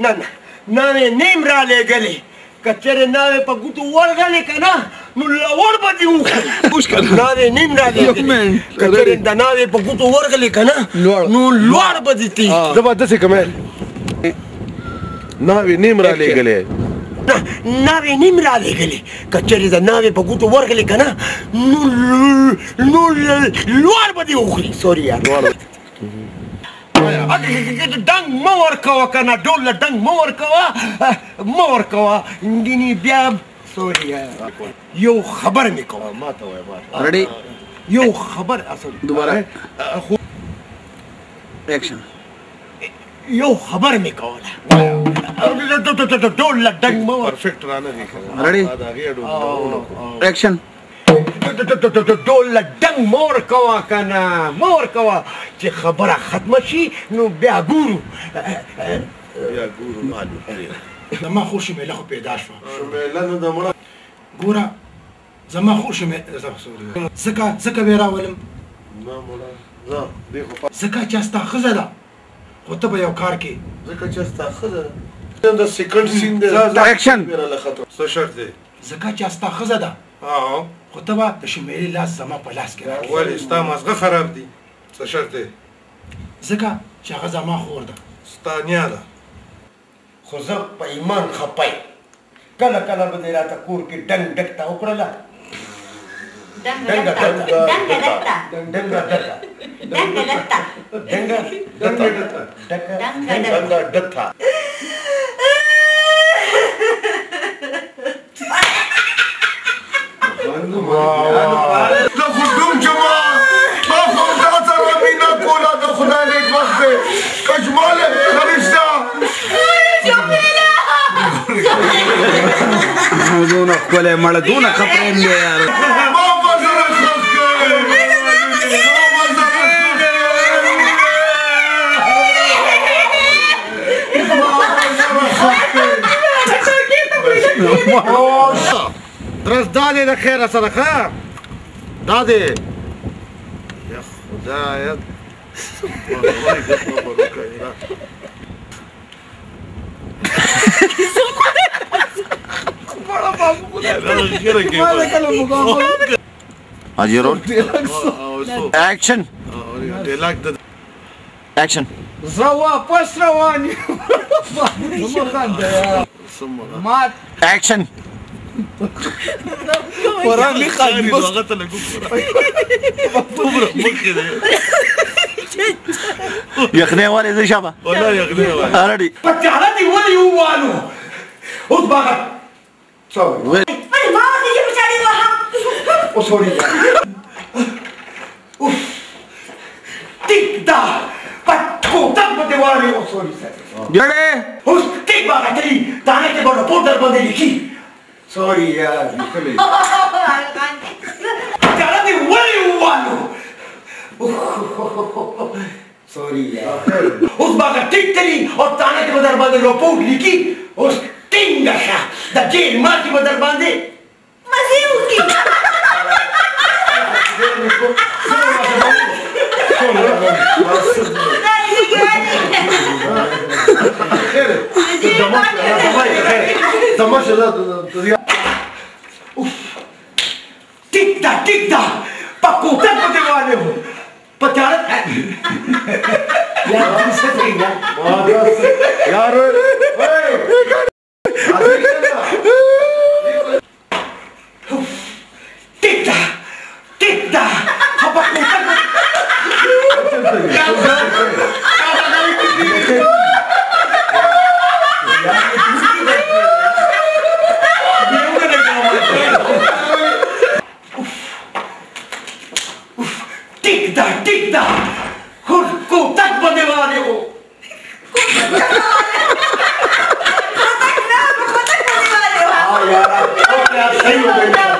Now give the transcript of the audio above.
نه نه ناوې نیم را لېږلې که چېرې ناوې په ګوتو ورغلې که نه نو لوړ به دې وکړي ناوې نیم را لېږلې که چېرې د ناوې په ګوتو ورغلې که نه نو لوړ به دې تېږي زه به داسې کوم ناوې نیم را لېږلې ناوې نیم را لېږلې که چېرې د ناوې په ګوتو ورغلې که نه نو لوړ به دې وخوري سوري یار ډنګ مه ورکوه که نه ډول له ډنګ مه ورکوه نو بیا سوري یو خبر مې کوه ماته وایه ریډي یو خبر دوباره ایکشن یو خبر مې کوله ډول له ډنګ مه پرفیکټ رانه دي ریډي ایکشن ډول له ډنګ مه ورکوه که نه مه ورکوه چې خبره ختمه شي نو بیا ګورو بیا ګورو معلوم زما خور شمیله خو پیدا شوه شمیله نه ده مړه ګوره زما خور شمیله ځکه وې راولم نه مړه ځه دې خو ځکه چې ستا ښځه ده خو ته به یو کار کې ځکه چې ستا ښځه ده د سیکنډ سین دی ایکشن څه شرط دی ځکه چې ستا ښځه ده خو ته به د شمیلې لاس زما په لاس کې راکړې ولې ستا مازغه خراب دي څه شرط دی ځکه چې هغه زما خور ده ستا نیا ده خو زه په ایمان خپه کله کله به دې راته کور کې ډنګ ډکته وکړله زه خو دوم چې ما خو تا سره مینه کوله د خدای نېکبخت دی کشماله فرشته دونه ښکلی مړه دونه ښه فریم دی یار ما به سره خوښ کړی درس دا دی د خیره سره ښه دا دی یا خدایه Haji roll. Action. Action. زه واپس روان یم Action. ورانې خاندي هغه ته لږ دومره مخکې دی یخنۍ والې زه شابه والله یخنۍ والې Ready. په تیاره دې ولې ووالو اوس به هغه څه وایي او سوري ټیک دا په کوټه په دیوالې او سوري Ready. اوس ټیک به هغه تلي دانه کې به رپورټ در باندې لیکي سوري یار لیکلی په تیاره دې ولې ووالو سوري یار اوس به هغه ټیک تلي او دانه کې به در باندې رپورټ لیکي اوس ټینګه شه د جیل ماتې به در باندې مزې وکړي ټیک دا په کوټه په دیوالې وو په تیاره یار څه کوي یار ټیک دا په کوټه ټیک دا کوټه په دیوالې وو یار صحیح